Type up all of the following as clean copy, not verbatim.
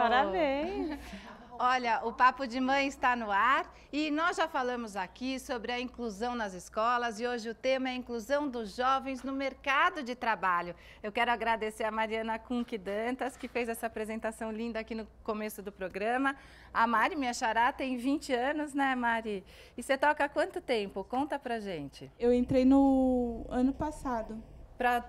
Parabéns! Olha, o Papo de Mãe está no ar e nós já falamos aqui sobre a inclusão nas escolas e hoje o tema é a inclusão dos jovens no mercado de trabalho. Eu quero agradecer a Mariana Kunke Dantas, que fez essa apresentação linda aqui no começo do programa. A Mari, minha xará, tem 20 anos, né, Mari? E você toca há quanto tempo? Conta pra gente. Eu entrei no ano passado.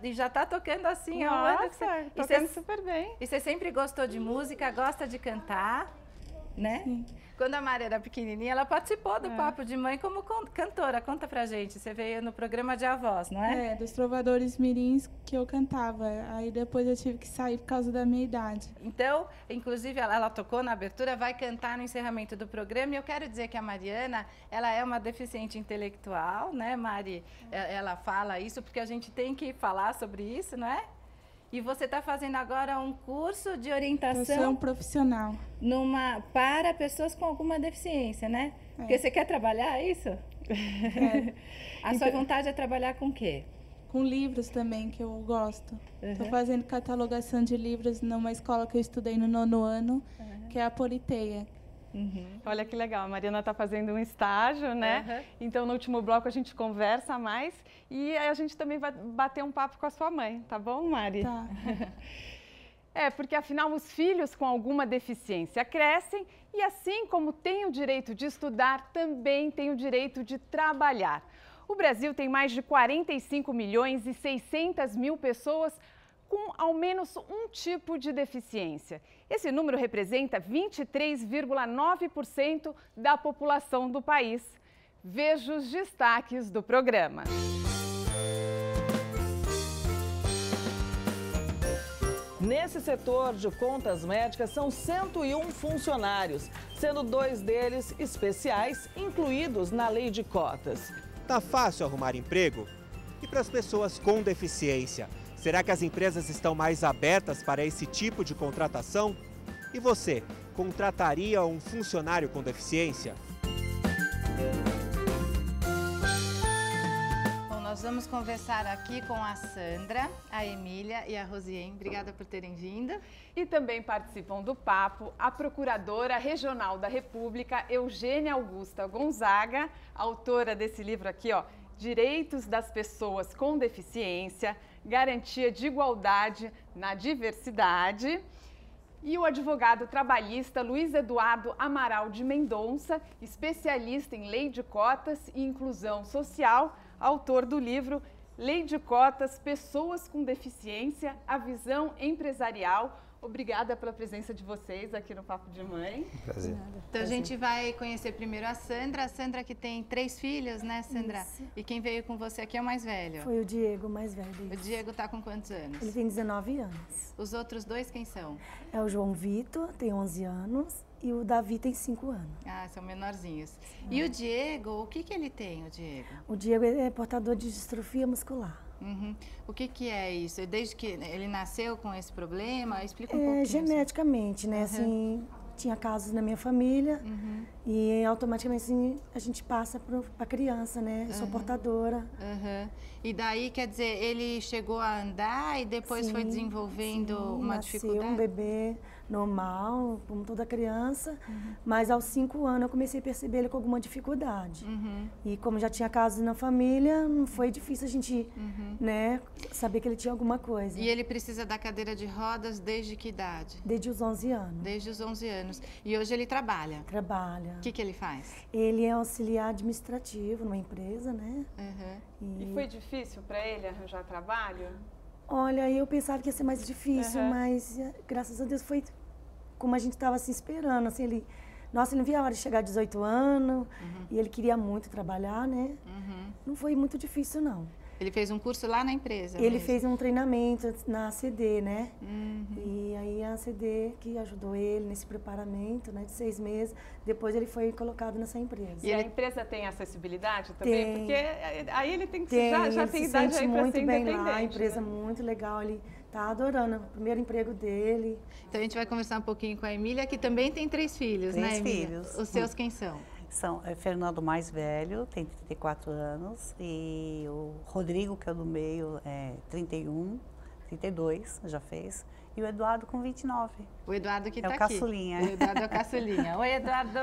E já tá tocando assim, Nossa, tocando super bem. E você sempre gostou de música, gosta de cantar? Né? Sim. Quando a Mari era pequenininha, ela participou do Papo de Mãe como cantora. Conta pra gente, você veio no programa de avós, não é? Dos Trovadores Mirins que eu cantava. Aí depois eu tive que sair por causa da minha idade. Então, inclusive, ela tocou na abertura, vai cantar no encerramento do programa. E eu quero dizer que a Mariana, ela é uma deficiente intelectual, né, Mari? Ela fala isso porque a gente tem que falar sobre isso, não é? E você está fazendo agora um curso de orientação profissional para pessoas com alguma deficiência, né? Porque você quer trabalhar isso? A sua vontade é trabalhar com o quê? Com livros também, que eu gosto. Estou fazendo catalogação de livros numa escola que eu estudei no 9º ano, que é a Politeia. Olha que legal, a Mariana está fazendo um estágio, né? Então, no último bloco a gente conversa mais e a gente também vai bater um papo com a sua mãe, tá bom, Mari? Tá. Porque afinal os filhos com alguma deficiência crescem e assim como têm o direito de estudar, também têm o direito de trabalhar. O Brasil tem mais de 45 milhões e 600 mil pessoas com ao menos um tipo de deficiência. Esse número representa 23,9% da população do país. Veja os destaques do programa. Nesse setor de contas médicas são 101 funcionários, sendo 2 deles especiais, incluídos na lei de cotas. Tá fácil arrumar emprego? E para as pessoas com deficiência? Será que as empresas estão mais abertas para esse tipo de contratação? E você, contrataria um funcionário com deficiência? Bom, nós vamos conversar aqui com a Sandra, a Emília e a Rosiane. Obrigada por terem vindo. E também participam do papo a Procuradora Regional da República, Eugênia Augusta Gonzaga, autora desse livro aqui, Direitos das Pessoas com Deficiência, Garantia de Igualdade na Diversidade. E o advogado trabalhista Luiz Eduardo Amaral de Mendonça, especialista em lei de cotas e inclusão social, autor do livro Lei de Cotas, Pessoas com Deficiência, a Visão Empresarial. Obrigada pela presença de vocês aqui no Papo de Mãe. Prazer. Então a gente vai conhecer primeiro a Sandra que tem 3 filhos, né, Sandra? Isso. E quem veio com você aqui é o mais velho. Foi o Diego, mais velho. O Diego tá com quantos anos? Ele tem 19 anos. Os outros 2 quem são? É o João Vitor, tem 11 anos, e o Davi tem 5 anos. Ah, são menorzinhos. E o Diego, o que ele tem, o Diego? O Diego é portador de distrofia muscular. O que é isso? Desde que ele nasceu com esse problema? Explica um pouquinho. Geneticamente, né? Assim, tinha casos na minha família e automaticamente assim, a gente passa para a criança, né? Eu sou portadora. E daí, quer dizer, ele chegou a andar e depois foi desenvolvendo uma dificuldade? Um bebê normal, como toda criança, mas aos 5 anos eu comecei a perceber ele com alguma dificuldade. E como já tinha casos na família, não foi difícil a gente, né, saber que ele tinha alguma coisa. E ele precisa da cadeira de rodas desde que idade? Desde os 11 anos. Desde os 11 anos. E hoje ele trabalha? Trabalha. O que ele faz? Ele é auxiliar administrativo numa empresa, né? E foi difícil para ele arranjar trabalho? Olha, eu pensava que ia ser mais difícil, mas graças a Deus foi como a gente estava se esperando. Assim, ele não via a hora de chegar a 18 anos e ele queria muito trabalhar, né? Não foi muito difícil, não. Ele fez um curso lá na empresa? Ele fez um treinamento na ACD, né? E aí a ACD que ajudou ele nesse preparamento, né, de 6 meses. Depois ele foi colocado nessa empresa. E a empresa tem acessibilidade também? Tem. Porque aí ele tem que já tem idade aí para ser independente. Lá, a empresa muito legal, ele tá adorando o primeiro emprego dele. Então a gente vai conversar um pouquinho com a Emília, que também tem 3 filhos, né, Emília? 3 filhos. Os seus quem são? São Fernando mais velho, tem 34 anos, e o Rodrigo, que é o do meio, é 31, 32, já fez, E o Eduardo com 29. O Eduardo que É o está aqui. caçulinha. O Eduardo é o caçulinha. Oi, Eduardo.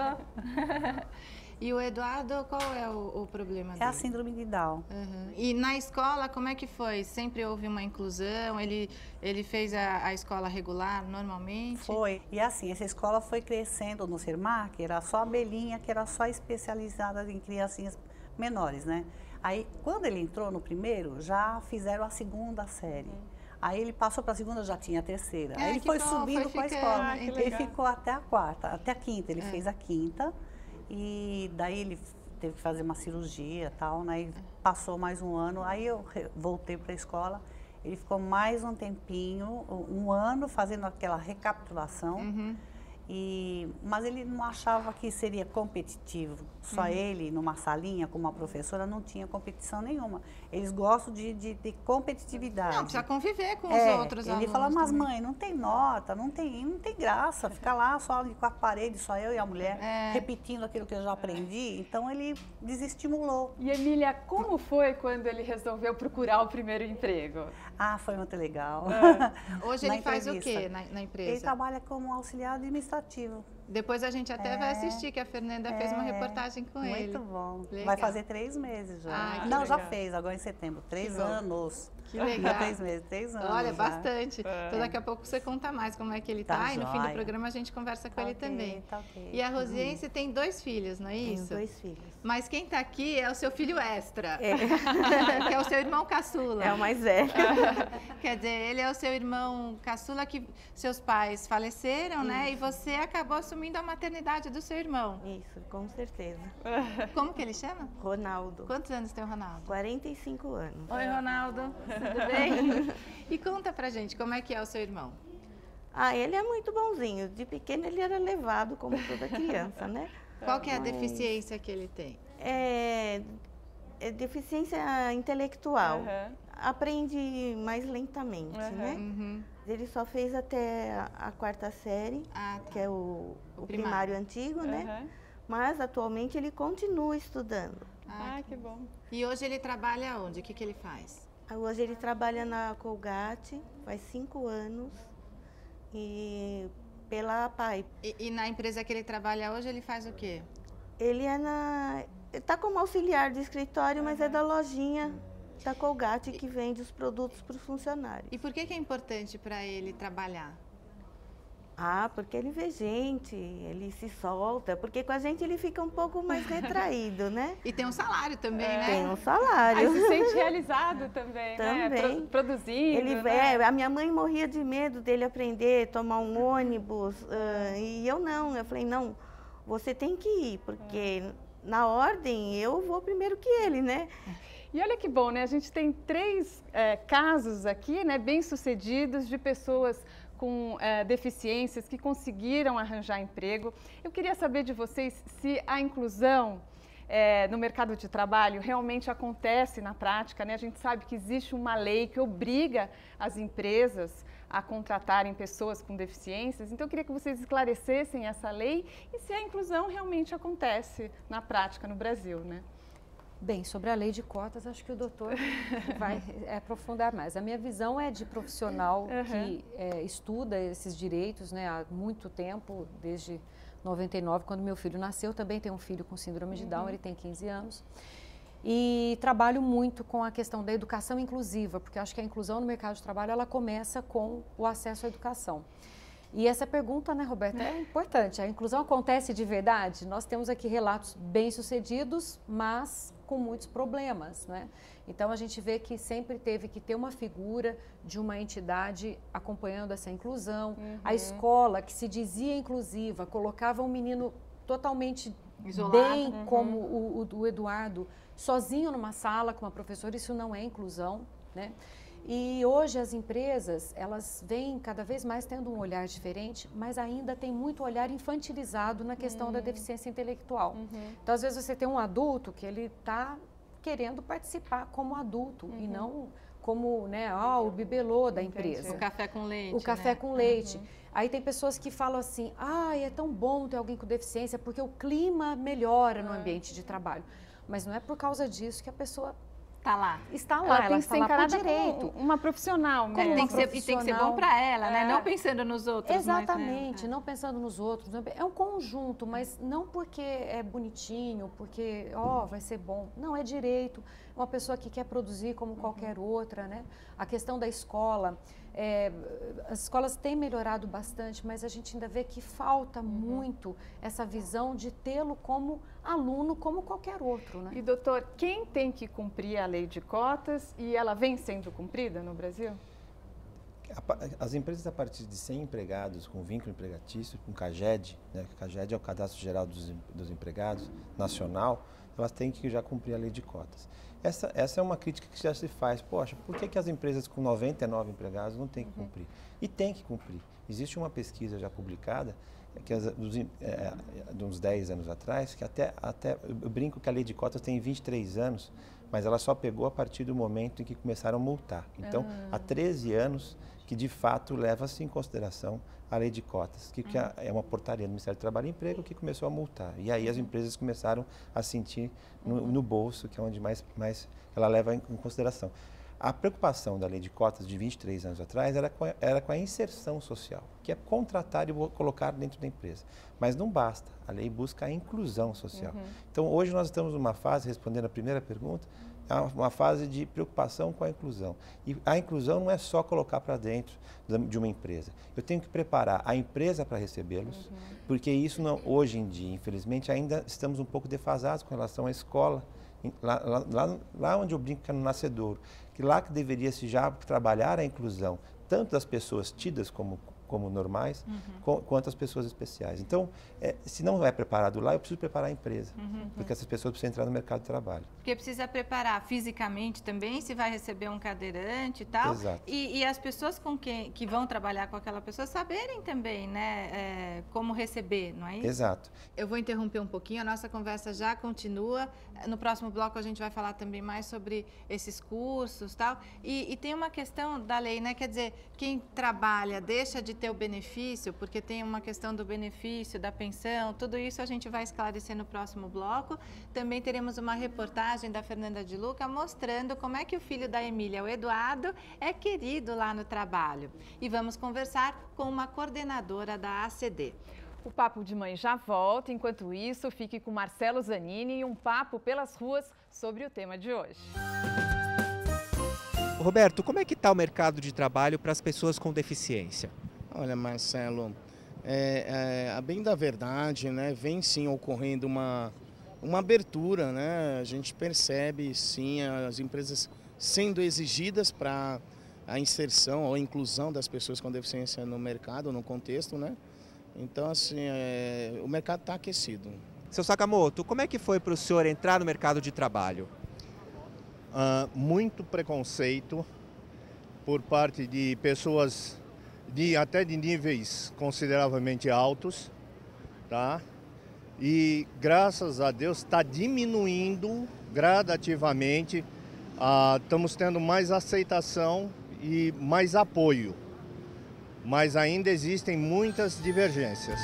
E o Eduardo, qual é o problema dele? É a síndrome de Down. Uhum. E na escola, como é que foi? Sempre houve uma inclusão? Ele fez a escola regular normalmente? Foi. E assim, essa escola foi crescendo no Sermar, que era só a Belinha, que era só especializada em criancinhas menores, né? Aí, quando ele entrou no primeiro, já fizeram a segunda série. Aí ele passou para a segunda, já tinha a terceira. Aí ele foi subindo com a escola. Ele ficou até a quarta, até a quinta. Ele fez a quinta e daí ele teve que fazer uma cirurgia e tal, né? E passou mais um ano. Aí eu voltei para a escola. Ele ficou mais um tempinho, um ano, fazendo aquela recapitulação. Mas ele não achava que seria competitivo. Só ele, numa salinha com uma professora, não tinha competição nenhuma. Eles gostam de competitividade. Não, precisa conviver com os outros alunos. Ele fala, mas também. mãe, não tem nota, não tem graça. Ficar lá só ali com a parede, só eu e a mulher, repetindo aquilo que eu já aprendi. Então ele desestimulou. E Emília, como foi quando ele resolveu procurar o primeiro emprego? Ah, foi muito legal. Hoje Na ele faz o entrevista. quê na empresa? Ele trabalha como auxiliar administrativo. Depois a gente até vai assistir, que a Fernanda fez uma reportagem com ele. Muito bom. Legal. Vai fazer 3 meses já. Ah, que não, já legal. fez, agora em setembro. 3 bom. anos. Que legal. 3 meses, 3 anos. Olha, já. bastante. Então daqui a pouco você conta mais como é que ele Tá tá. E no fim do joia. programa a gente conversa com Tá ele ok, também. tá ok. E a Rosiense tem 2 filhos, não é Tenho isso? 2 filhos. Mas quem tá aqui é o seu filho extra. É. Que é o seu irmão caçula. É o mais velho. Quer dizer, ele é o seu irmão caçula que seus pais faleceram, né? E você acabou assumindo a maternidade do seu irmão. Isso, com certeza. Como que ele chama? Ronaldo, Quantos anos tem o Ronaldo? 45 anos. Oi, Ronaldo. Tudo bem? E conta pra gente, como é que é o seu irmão? Ah, ele é muito bonzinho. De pequeno ele era levado como toda criança, né? Qual que é a deficiência que ele tem? É deficiência intelectual. Aprende mais lentamente, né? Ele só fez até a 4ª série, Ah, tá. que é o primário antigo, né? Mas atualmente ele continua estudando. Que bom. E hoje ele trabalha onde? O que ele faz? Hoje ele trabalha na Colgate, faz 5 anos, e pela APAI. E na empresa que ele trabalha hoje, ele faz o quê? Ele está como auxiliar de escritório, mas é da lojinha da Colgate que vende os produtos para os funcionários. E por que é importante para ele trabalhar? Ah, porque ele vê gente, ele se solta, porque com a gente ele fica um pouco mais retraído, né? E tem um salário também, né? Tem um salário. Aí se sente realizado também, né? Também. Produzindo, Ele né? a minha mãe morria de medo dele aprender a tomar um ônibus, e eu não. Eu falei, não, você tem que ir, porque na ordem eu vou primeiro que ele, né? E olha que bom, né? A gente tem 3 casos aqui, né, bem-sucedidos de pessoas com deficiências que conseguiram arranjar emprego. Eu queria saber de vocês se a inclusão no mercado de trabalho realmente acontece na prática, né? A gente sabe que existe uma lei que obriga as empresas a contratarem pessoas com deficiências. Então, eu queria que vocês esclarecessem essa lei e se a inclusão realmente acontece na prática no Brasil, né? Bem, sobre a lei de cotas, acho que o doutor vai aprofundar mais. A minha visão é de profissional que estuda esses direitos, né, há muito tempo, desde 99, quando meu filho nasceu. Eu também tenho um filho com síndrome de Down, ele tem 15 anos. E trabalho muito com a questão da educação inclusiva, porque acho que a inclusão no mercado de trabalho, ela começa com o acesso à educação. E essa pergunta, né, Roberta, é importante. A inclusão acontece de verdade? Nós temos aqui relatos bem-sucedidos, mas com muitos problemas, né? Então, a gente vê que sempre teve que ter uma figura de uma entidade acompanhando essa inclusão. A escola, que se dizia inclusiva, colocava um menino totalmente isolado, bem, como o Eduardo, sozinho numa sala com uma professora. Isso não é inclusão, né? E hoje as empresas, elas vêm cada vez mais tendo um olhar diferente, mas ainda tem muito olhar infantilizado na questão da deficiência intelectual. Então, às vezes, você tem um adulto que ele está querendo participar como adulto e não como, né, o bibelô da empresa. O café com leite, O café né? com leite. Aí tem pessoas que falam assim, é tão bom ter alguém com deficiência porque o clima melhora no ambiente de trabalho. Mas não é por causa disso que a pessoa Tá lá. Está lá, Ela ela tem que está ser lá por encarada direito. como uma profissional mesmo. E tem que ser bom para ela, né? Não pensando nos outros. Exatamente, Mas, né? não pensando nos outros. É um conjunto, mas não porque é bonitinho, porque, vai ser bom. Não, é direito. É uma pessoa que quer produzir como qualquer outra, né? A questão da escola, as escolas têm melhorado bastante, mas a gente ainda vê que falta muito essa visão de tê-lo como aluno, como qualquer outro, né? E, doutor, quem tem que cumprir a lei de cotas e ela vem sendo cumprida no Brasil? As empresas a partir de 100 empregados com vínculo empregatício, com CAGED, né, que o CAGED é o Cadastro Geral dos Empregados Nacional, elas têm que já cumprir a lei de cotas. Essa é uma crítica que já se faz. Poxa, por que as empresas com 99 empregados não têm que cumprir? E tem que cumprir. Existe uma pesquisa já publicada, que de uns 10 anos atrás, que até eu brinco que a lei de cotas tem 23 anos, mas ela só pegou a partir do momento em que começaram a multar. Então, há 13 anos que de fato leva-se em consideração a lei de cotas, que é uma portaria do Ministério do Trabalho e Emprego que começou a multar. E aí as empresas começaram a sentir no bolso, que é onde mais ela leva em consideração. A preocupação da lei de cotas de 23 anos atrás era com a inserção social, que é contratar e colocar dentro da empresa. Mas não basta, a lei busca a inclusão social. Então, hoje nós estamos numa fase, respondendo a primeira pergunta, uma fase de preocupação com a inclusão. E a inclusão não é só colocar para dentro de uma empresa. Eu tenho que preparar a empresa para recebê-los, porque isso hoje em dia, infelizmente, ainda estamos um pouco defasados com relação à escola. Lá onde eu brinco que é no nascedouro, que lá que deveria-se já trabalhar a inclusão, tanto das pessoas tidas como normais, quanto as pessoas especiais. Então, se não é preparado lá, eu preciso preparar a empresa, porque essas pessoas precisam entrar no mercado de trabalho. Porque precisa preparar fisicamente também, se vai receber um cadeirante e tal. Exato. E as pessoas que vão trabalhar com aquela pessoa saberem também, né, como receber, não é isso? Exato. Eu vou interromper um pouquinho, a nossa conversa já continua. No próximo bloco a gente vai falar também mais sobre esses cursos e tal. E tem uma questão da lei, né? Quer dizer, quem trabalha deixa de ter o benefício, porque tem uma questão do benefício, da pensão, tudo isso a gente vai esclarecer no próximo bloco. Também teremos uma reportagem da Fernanda de Luca mostrando como é que o filho da Emília, o Eduardo, é querido lá no trabalho. E vamos conversar com uma coordenadora da ACD. O Papo de Mãe já volta, enquanto isso, fique com Marcelo Zanini e um papo pelas ruas sobre o tema de hoje. Roberto, como é que está o mercado de trabalho para as pessoas com deficiência? Olha, Marcelo, a bem da verdade, né, vem sim ocorrendo uma abertura, né? A gente percebe sim as empresas sendo exigidas para a inserção ou a inclusão das pessoas com deficiência no mercado, no contexto, né? Então, assim, o mercado está aquecido. Seu Sakamoto, como é que foi para o senhor entrar no mercado de trabalho? Muito preconceito por parte de pessoas até de níveis consideravelmente altos, tá? E graças a Deus está diminuindo gradativamente, estamos tendo mais aceitação e mais apoio, mas ainda existem muitas divergências.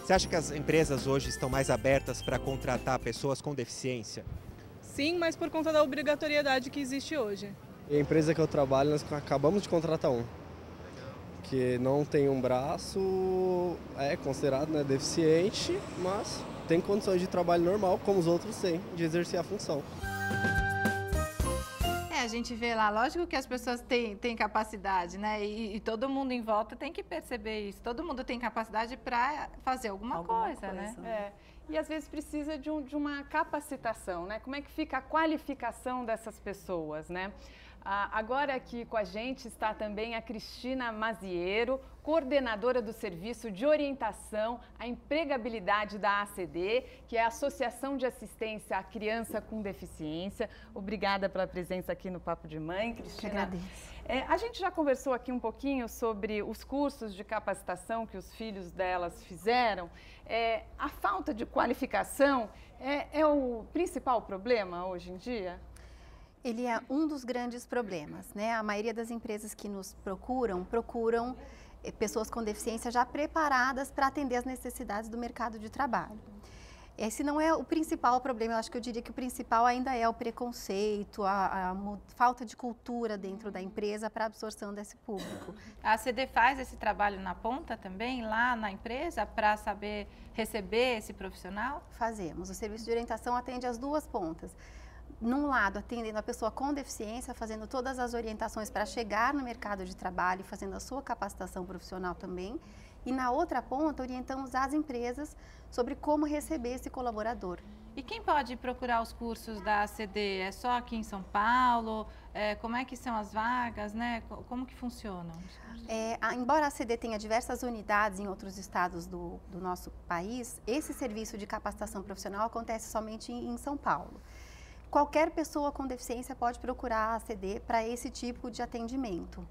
Você acha que as empresas hoje estão mais abertas para contratar pessoas com deficiência? Sim, mas por conta da obrigatoriedade que existe hoje. A empresa que eu trabalho, nós acabamos de contratar um, que não tem um braço, é considerado, né, deficiente, mas tem condições de trabalho normal, como os outros têm, de exercer a função. A gente vê lá, lógico que as pessoas têm capacidade, né? E todo mundo em volta tem que perceber isso. Todo mundo tem capacidade para fazer alguma coisa, né? E às vezes precisa de uma capacitação, né? Como é que fica a qualificação dessas pessoas, né? Agora aqui com a gente está também a Cristina Maziero, coordenadora do Serviço de Orientação à Empregabilidade da ACD, que é a Associação de Assistência à Criança com Deficiência. Obrigada pela presença aqui no Papo de Mãe, Cristina. Eu agradeço. A gente já conversou aqui um pouquinho sobre os cursos de capacitação que os filhos delas fizeram. A falta de qualificação é o principal problema hoje em dia? Ele é um dos grandes problemas, né? A maioria das empresas que nos procuram pessoas com deficiência já preparadas para atender as necessidades do mercado de trabalho. Esse não é o principal problema, eu acho que eu diria que o principal ainda é o preconceito, a falta de cultura dentro da empresa para a absorção desse público. A ACD faz esse trabalho na ponta também, lá na empresa, para saber receber esse profissional? Fazemos. O serviço de orientação atende as duas pontas. Num lado, atendendo a pessoa com deficiência, fazendo todas as orientações para chegar no mercado de trabalho, fazendo a sua capacitação profissional também. E na outra ponta, orientamos as empresas sobre como receber esse colaborador. E quem pode procurar os cursos da ACD? É só aqui em São Paulo? Como é que são as vagas, né? Como que funcionam? Embora a ACD tenha diversas unidades em outros estados do nosso país, esse serviço de capacitação profissional acontece somente em São Paulo. Qualquer pessoa com deficiência pode procurar a ACD para esse tipo de atendimento.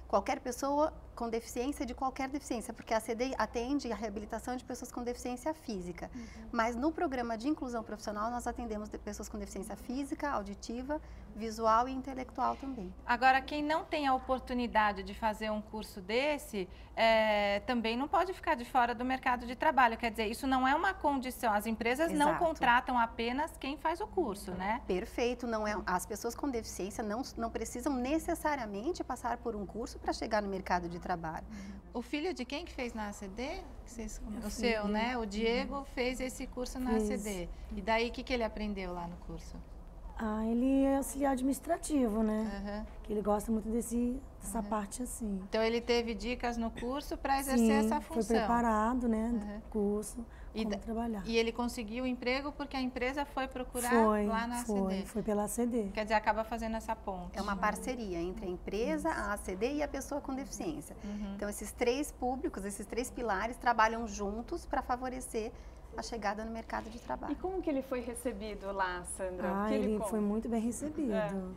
Qualquer pessoa com deficiência de qualquer deficiência, porque a ACD atende a reabilitação de pessoas com deficiência física. Mas no programa de inclusão profissional nós atendemos pessoas com deficiência física, auditiva, visual e intelectual também. Agora, quem não tem a oportunidade de fazer um curso desse, também não pode ficar de fora do mercado de trabalho. Quer dizer, isso não é uma condição. As empresas não contratam apenas quem faz o curso, né? Perfeito. As pessoas com deficiência não precisam necessariamente passar por um curso para chegar no mercado de trabalho. O filho de quem que fez na ACD? O seu, né? O Diego fez esse curso na ACD. E daí, o que ele aprendeu lá no curso? Ele é auxiliar administrativo, né? Que ele gosta muito dessa parte assim. Então, ele teve dicas no curso para exercer essa função. Foi preparado, né? Do curso, como trabalhar. E ele conseguiu o emprego porque a empresa foi procurar lá na ACD? Foi pela ACD. Quer dizer, acaba fazendo essa ponte. É uma parceria entre a empresa, a ACD e a pessoa com deficiência. Então, esses três públicos, esses três pilares trabalham juntos para favorecer a chegada no mercado de trabalho. E como que ele foi recebido lá, Sandra? Ele foi muito bem recebido.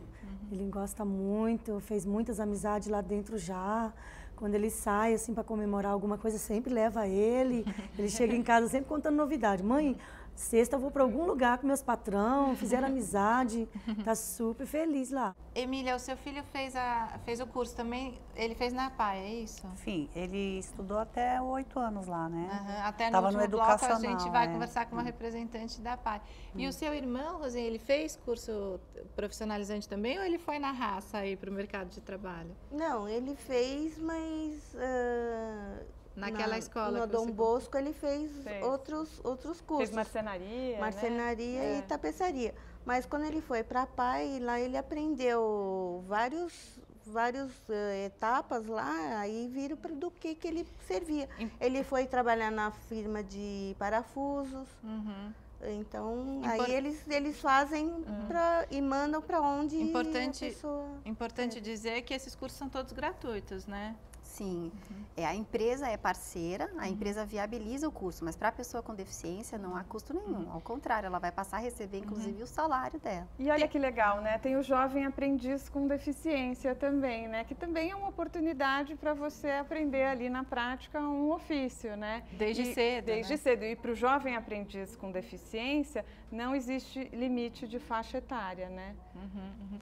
Ele gosta muito, fez muitas amizades lá dentro já. Quando ele sai, assim, para comemorar alguma coisa, sempre leva ele. Ele chega em casa sempre contando novidade. Mãe, sexta eu vou para algum lugar com meus patrão, fizeram amizade, tá super feliz lá. Emília, o seu filho fez o curso também, ele fez na PAI, é isso? Sim, ele estudou até 8 anos lá, né? Até no último bloco a gente vai conversar com uma representante da PAI. E o seu irmão, Rosinha, ele fez curso profissionalizante também ou ele foi na raça aí para o mercado de trabalho? Não, ele fez, mas... Naquela escola. No Dom Bosco ele fez outros cursos. Fez marcenaria, né? E tapeçaria. Mas quando ele foi para a PAI, lá ele aprendeu várias etapas lá, aí viram do que ele servia. Ele foi trabalhar na firma de parafusos. Então, aí eles fazem e mandam para onde a pessoa... Importante dizer que esses cursos são todos gratuitos, né? Sim, a empresa é parceira, a empresa viabiliza o curso, mas para a pessoa com deficiência não há custo nenhum, ao contrário, ela vai passar a receber inclusive o salário dela. E olha que legal, né? Tem o jovem aprendiz com deficiência também, né? Que também é uma oportunidade para você aprender ali na prática um ofício, né? Desde cedo. Desde cedo. E para o jovem aprendiz com deficiência, não existe limite de faixa etária, né?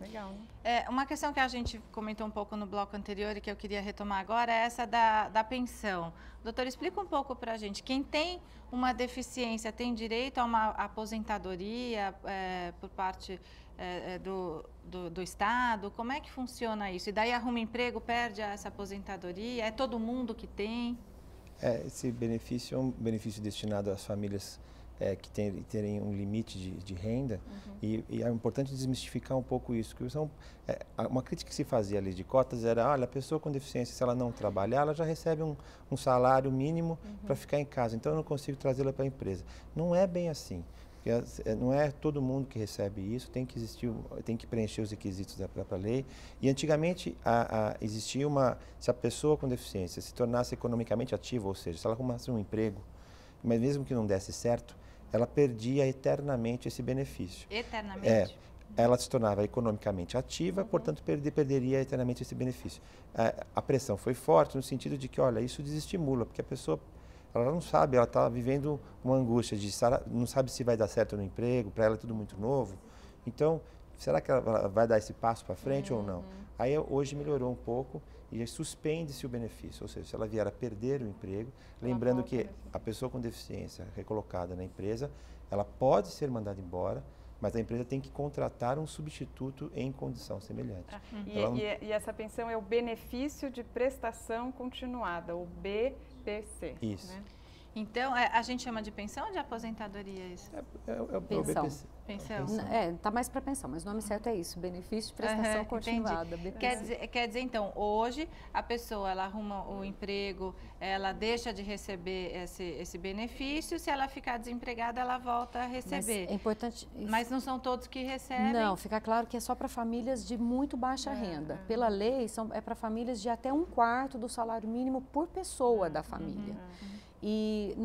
Legal, né? Uma questão que a gente comentou um pouco no bloco anterior e que eu queria retomar agora é essa da pensão. Doutor, explica um pouco para a gente. Quem tem uma deficiência tem direito a uma aposentadoria por parte do Estado? Como é que funciona isso? E daí arruma emprego, perde essa aposentadoria? É todo mundo que tem? Esse benefício é um benefício destinado às famílias que terem um limite de renda e é importante desmistificar um pouco isso, que uma crítica que se fazia ali de cotas era, olha, a pessoa com deficiência, se ela não trabalhar, ela já recebe um salário mínimo para ficar em casa, então eu não consigo trazê-la para a empresa. Não é bem assim. Porque não é todo mundo que recebe isso, tem que preencher os requisitos da própria lei. E antigamente existia se a pessoa com deficiência se tornasse economicamente ativa, ou seja, se ela arrumasse um emprego, mas mesmo que não desse certo, ela perdia eternamente esse benefício. Eternamente? Ela se tornava economicamente ativa, portanto perderia eternamente esse benefício. A pressão foi forte no sentido de que, olha, isso desestimula, porque a pessoa ela não sabe, ela está vivendo uma angústia não sabe se vai dar certo no emprego, para ela é tudo muito novo. Então, será que ela vai dar esse passo para frente ou não? Aí hoje melhorou um pouco e suspende-se o benefício, ou seja, se ela vier a perder o emprego, lembrando que a pessoa com deficiência recolocada na empresa, ela pode ser mandada embora, mas a empresa tem que contratar um substituto em condição semelhante. E essa pensão é o benefício de prestação continuada, o BPC. Isso. Né? Então, a gente chama de pensão ou de aposentadoria isso? Pensão. BPC. Pensão. Tá mais para pensão, mas o nome certo é isso, benefício de prestação continuada. Quer dizer, então, hoje a pessoa ela arruma o emprego, ela deixa de receber esse benefício, se ela ficar desempregada, ela volta a receber. Mas é importante. Mas não são todos que recebem? Não, fica claro que é só para famílias de muito baixa renda. Pela lei, é para famílias de até 1/4 do salário mínimo por pessoa da família. E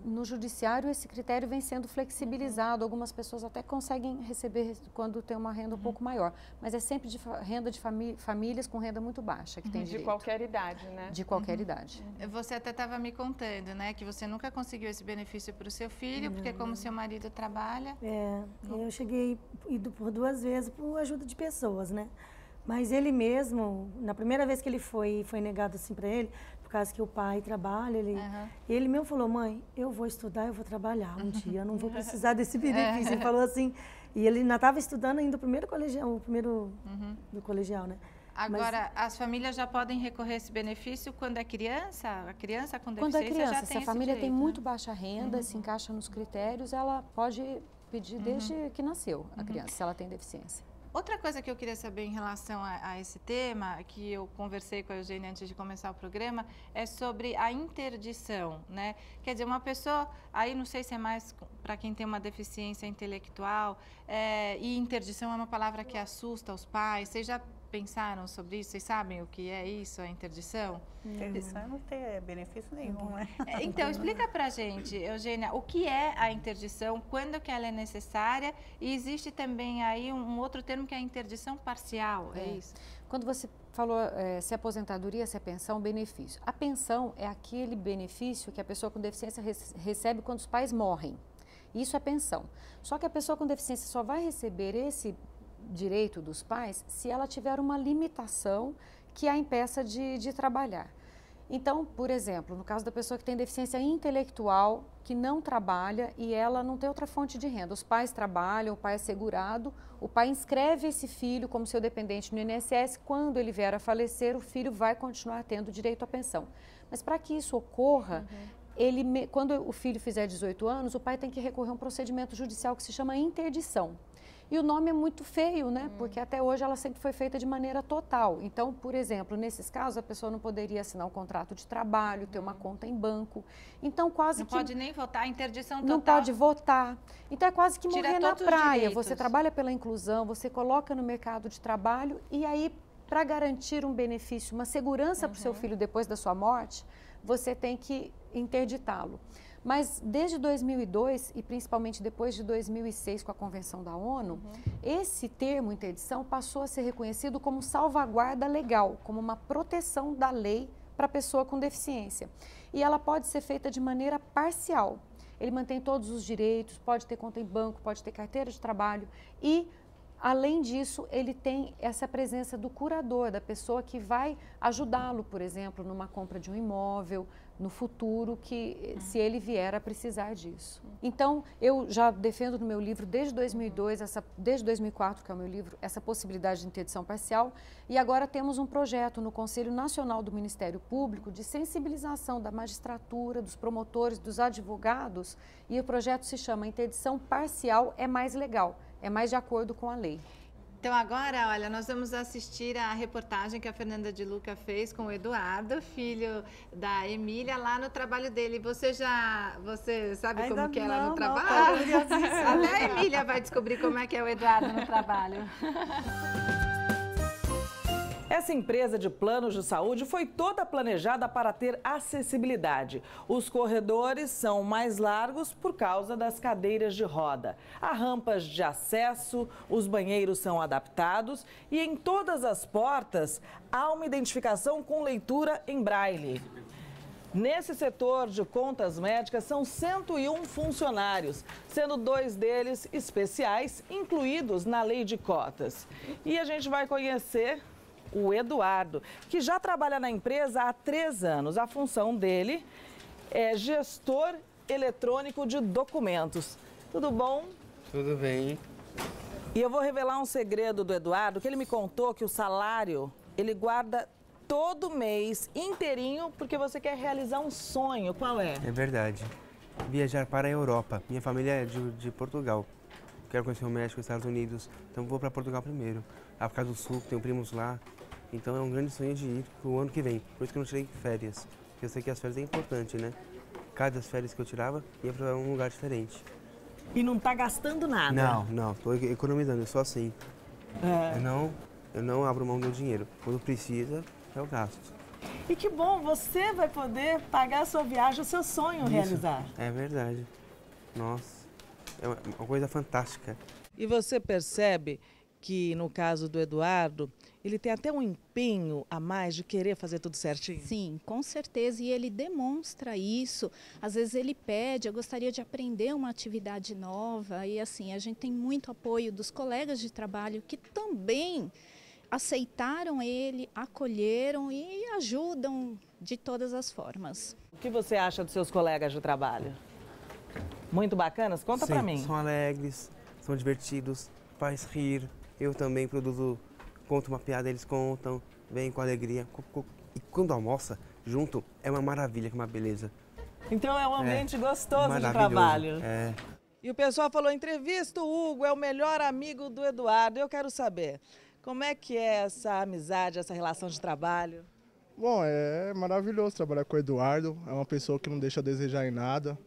no judiciário esse critério vem sendo flexibilizado, algumas pessoas até conseguem receber quando tem uma renda um pouco maior, mas é sempre de renda de famílias com renda muito baixa que tem direito. De qualquer idade, né? De qualquer idade. Você até estava me contando, né, que você nunca conseguiu esse benefício para o seu filho, porque como seu marido trabalha... Eu cheguei ido por 2 vezes por ajuda de pessoas, né? Mas ele mesmo, na primeira vez que ele foi negado assim para ele, por causa que o pai trabalha, ele mesmo falou, mãe, eu vou estudar, eu vou trabalhar um dia, eu não vou precisar desse benefício. Ele falou assim, e ele ainda estava estudando ainda o primeiro colegial, do colegial, né? Agora, as famílias já podem recorrer a esse benefício quando é criança? A criança com deficiência quando é criança, já tem se a família direito, tem muito baixa renda, se encaixa nos critérios, ela pode pedir desde que nasceu a criança, se ela tem deficiência. Outra coisa que eu queria saber em relação a esse tema, que eu conversei com a Eugênia antes de começar o programa, é sobre a interdição, né? Quer dizer, uma pessoa, aí não sei se é mais para quem tem uma deficiência intelectual, e interdição é uma palavra que assusta os pais. Vocês já pensaram sobre isso? Vocês sabem o que é isso, a interdição? Interdição não tem benefício nenhum, né? Então, explica pra gente, Eugênia, o que é a interdição, quando que ela é necessária, e existe também aí um outro termo que é a interdição parcial, é isso? Quando você falou se é aposentadoria, se é pensão, benefício. A pensão é aquele benefício que a pessoa com deficiência recebe quando os pais morrem. Isso é pensão. Só que a pessoa com deficiência só vai receber esse direito dos pais se ela tiver uma limitação que a impeça de trabalhar. Então, por exemplo, no caso da pessoa que tem deficiência intelectual, que não trabalha e ela não tem outra fonte de renda. Os pais trabalham, o pai é segurado, o pai inscreve esse filho como seu dependente no INSS, quando ele vier a falecer, o filho vai continuar tendo direito à pensão. Mas para que isso ocorra, quando o filho fizer 18 anos, o pai tem que recorrer a um procedimento judicial que se chama interdição. E o nome é muito feio, né? Porque até hoje ela sempre foi feita de maneira total. Então, por exemplo, nesses casos, a pessoa não poderia assinar um contrato de trabalho, ter uma conta em banco. Então, quase não pode nem votar, interdição total. Não pode votar. Então, é quase que Tira morrer na todos os praia. direitos. Você trabalha pela inclusão, você coloca no mercado de trabalho e aí, para garantir um benefício, uma segurança para o seu filho depois da sua morte, você tem que interditá-lo. Mas desde 2002 e principalmente depois de 2006 com a Convenção da ONU, esse termo interdição passou a ser reconhecido como salvaguarda legal, como uma proteção da lei para a pessoa com deficiência. E ela pode ser feita de maneira parcial. Ele mantém todos os direitos, pode ter conta em banco, pode ter carteira de trabalho e, além disso, ele tem essa presença do curador, da pessoa que vai ajudá-lo, por exemplo, numa compra de um imóvel, no futuro, se ele vier a precisar disso. Então, eu já defendo no meu livro desde 2002, desde 2004, que é o meu livro, essa possibilidade de interdição parcial, e agora temos um projeto no Conselho Nacional do Ministério Público de sensibilização da magistratura, dos promotores, dos advogados, e o projeto se chama Interdição Parcial é mais legal, é mais de acordo com a lei. Então agora, olha, nós vamos assistir a reportagem que a Fernanda de Luca fez com o Eduardo, filho da Emília, lá no trabalho dele. Você sabe Ainda como que é lá no não, trabalho? não, Até a Emília vai descobrir como é que é o Eduardo no trabalho. Essa empresa de planos de saúde foi toda planejada para ter acessibilidade. Os corredores são mais largos por causa das cadeiras de roda. Há rampas de acesso, os banheiros são adaptados e em todas as portas há uma identificação com leitura em braille. Nesse setor de contas médicas são 101 funcionários, sendo 2 deles especiais, incluídos na lei de cotas. E a gente vai conhecer o Eduardo, que já trabalha na empresa há 3 anos. A função dele é gestor eletrônico de documentos. Tudo bom? Tudo bem. E eu vou revelar um segredo do Eduardo, que ele me contou que o salário ele guarda todo mês inteirinho porque você quer realizar um sonho. Qual é? É verdade. Viajar para a Europa. Minha família é de Portugal. Quero conhecer o México, os Estados Unidos. Então vou para Portugal primeiro. África do Sul, tenho primos lá. Então é um grande sonho de ir para o ano que vem. Por isso que eu não tirei férias. Porque eu sei que as férias é importante, né? Cada férias que eu tirava ia para um lugar diferente. E não tá gastando nada? Não. Estou economizando, eu sou assim. Eu não abro mão do dinheiro. Quando precisa, eu gasto. E que bom, você vai poder pagar a sua viagem, o seu sonho realizar. É verdade. Nossa, é uma coisa fantástica. E você percebe que, no caso do Eduardo, ele tem até um empenho a mais de querer fazer tudo certinho? Sim, com certeza, e ele demonstra isso. Às vezes ele pede, eu gostaria de aprender uma atividade nova, e assim, a gente tem muito apoio dos colegas de trabalho que também aceitaram ele, acolheram e ajudam de todas as formas. O que você acha dos seus colegas de trabalho? Muito bacanas? Conta pra mim. São alegres, são divertidos, faz rir. Eu também conto uma piada, eles contam, vêm com alegria. E quando almoça junto, é uma maravilha, uma beleza. Então é um ambiente gostoso de trabalho. É. E o pessoal falou, entrevista o Hugo, é o melhor amigo do Eduardo. Eu quero saber, como é que é essa amizade, essa relação de trabalho? Bom, é maravilhoso trabalhar com o Eduardo. É uma pessoa que não deixa a desejar em nada,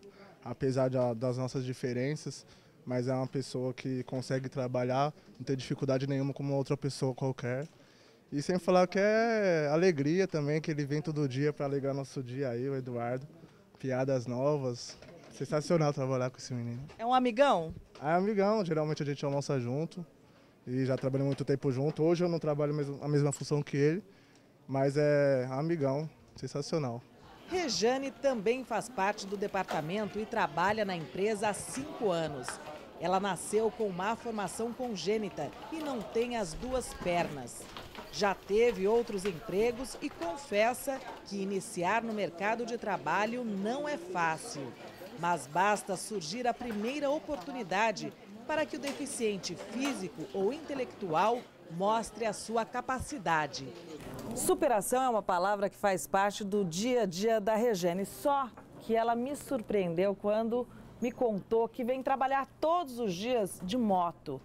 apesar das nossas diferenças. Mas é uma pessoa que consegue trabalhar, não tem dificuldade nenhuma como outra pessoa qualquer. E sem falar que é alegria também, que ele vem todo dia para alegrar nosso dia aí, o Eduardo. Piadas novas. Sensacional trabalhar com esse menino. É um amigão? É amigão, geralmente a gente almoça junto. E já trabalhei muito tempo junto. Hoje eu não trabalho a mesma função que ele, mas é amigão, sensacional. Rejane também faz parte do departamento e trabalha na empresa há 5 anos. Ela nasceu com má formação congênita e não tem as 2 pernas. Já teve outros empregos e confessa que iniciar no mercado de trabalho não é fácil. Mas basta surgir a primeira oportunidade para que o deficiente físico ou intelectual mostre a sua capacidade. Superação é uma palavra que faz parte do dia a dia da Rejane, só que ela me surpreendeu quando me contou que vem trabalhar todos os dias de moto.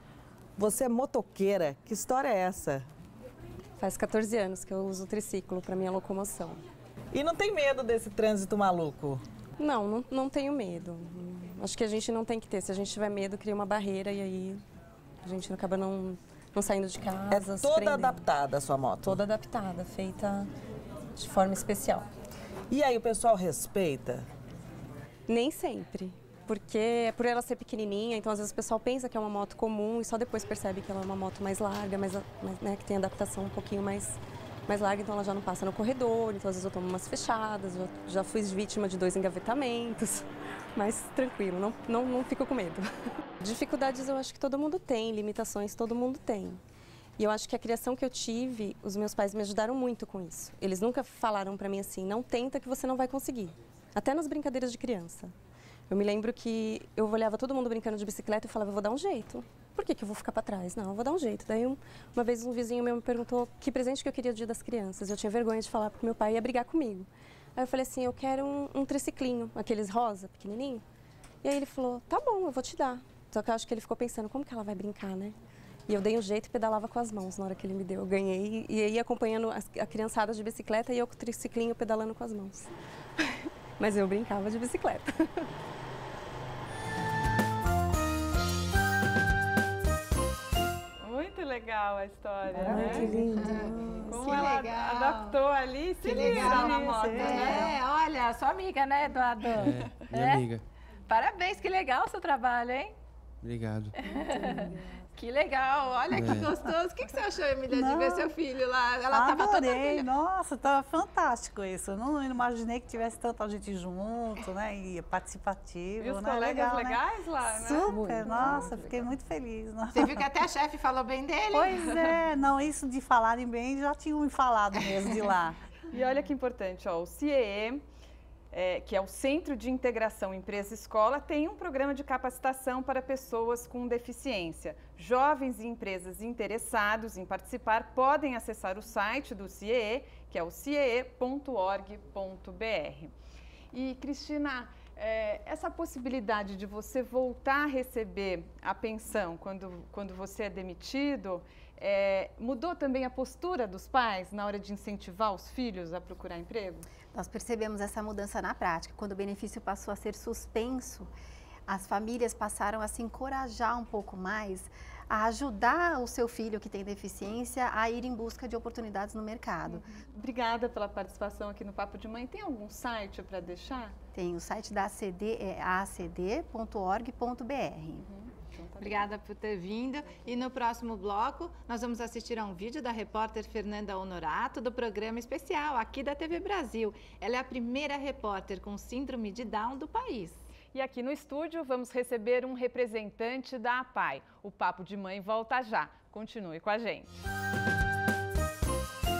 Você é motoqueira, que história é essa? Faz 14 anos que eu uso o triciclo para minha locomoção. E não tem medo desse trânsito maluco? Não tenho medo. Acho que a gente não tem que ter. Se a gente tiver medo, cria uma barreira e aí a gente acaba não saindo de casa. É toda adaptada a sua moto? Toda adaptada, feita de forma especial. E aí o pessoal respeita? Nem sempre. Porque por ela ser pequenininha, então às vezes o pessoal pensa que é uma moto comum e só depois percebe que ela é uma moto mais larga, né, que tem adaptação um pouquinho mais larga, então ela já não passa no corredor, então às vezes eu tomo umas fechadas, já fui vítima de 2 engavetamentos, mas tranquilo, não fico com medo. Dificuldades eu acho que todo mundo tem, limitações todo mundo tem. E eu acho que a criação que eu tive, os meus pais me ajudaram muito com isso. Eles nunca falaram pra mim assim, não tenta que você não vai conseguir, até nas brincadeiras de criança. Eu me lembro que eu olhava todo mundo brincando de bicicleta e falava, eu vou dar um jeito. Por que eu vou ficar para trás? Não, eu vou dar um jeito. Daí uma vez um vizinho meu me perguntou que presente que eu queria no Dia das Crianças. Eu tinha vergonha de falar porque meu pai ia brigar comigo. Aí eu falei assim, eu quero um triciclinho, aqueles rosa, pequenininho. E aí ele falou, tá bom, eu vou te dar. Só que eu acho que ele ficou pensando, como que ela vai brincar, né? E eu dei um jeito e pedalava com as mãos na hora que ele me deu. Eu ganhei e ia acompanhando a criançada de bicicleta e eu com o triciclinho pedalando com as mãos. Mas eu brincava de bicicleta. Muito legal a história, Ai, né? que lindo. Como Que ela legal. adaptou ali, Que legal na moto, né? Olha, sua amiga, né, Eduardo? Minha amiga. Parabéns, que legal o seu trabalho, hein? Obrigado. Que legal, olha que gostoso. O que você achou, Emília, de ver seu filho lá? Ela estava toda Adorei, nossa, estava fantástico isso. Eu não imaginei que tivesse tanta gente junto, né? E participativo, E os né? colegas Legal, legais né? lá, né? Super, Muito, nossa, fiquei muito feliz. Né? Você viu que até a chefe falou bem dele? Pois é, não, isso de falarem bem, já tinham me falado mesmo de lá. E olha que importante, ó, o CIEE, que é o Centro de Integração Empresa-Escola, tem um programa de capacitação para pessoas com deficiência. Jovens e empresas interessados em participar podem acessar o site do CIEE, que é o ciee.org.br. E, Cristina, essa possibilidade de você voltar a receber a pensão quando você é demitido, mudou também a postura dos pais na hora de incentivar os filhos a procurar emprego? Nós percebemos essa mudança na prática. Quando o benefício passou a ser suspenso, as famílias passaram a se encorajar um pouco mais, a ajudar o seu filho que tem deficiência a ir em busca de oportunidades no mercado. Obrigada pela participação aqui no Papo de Mãe. Tem algum site para deixar? Tem, o site da ACD é acd.org.br. Obrigada por ter vindo. E no próximo bloco, nós vamos assistir a um vídeo da repórter Fernanda Honorato, do programa especial aqui da TV Brasil. Ela é a primeira repórter com síndrome de Down do país. E aqui no estúdio vamos receber um representante da APAE. O Papo de Mãe volta já. Continue com a gente.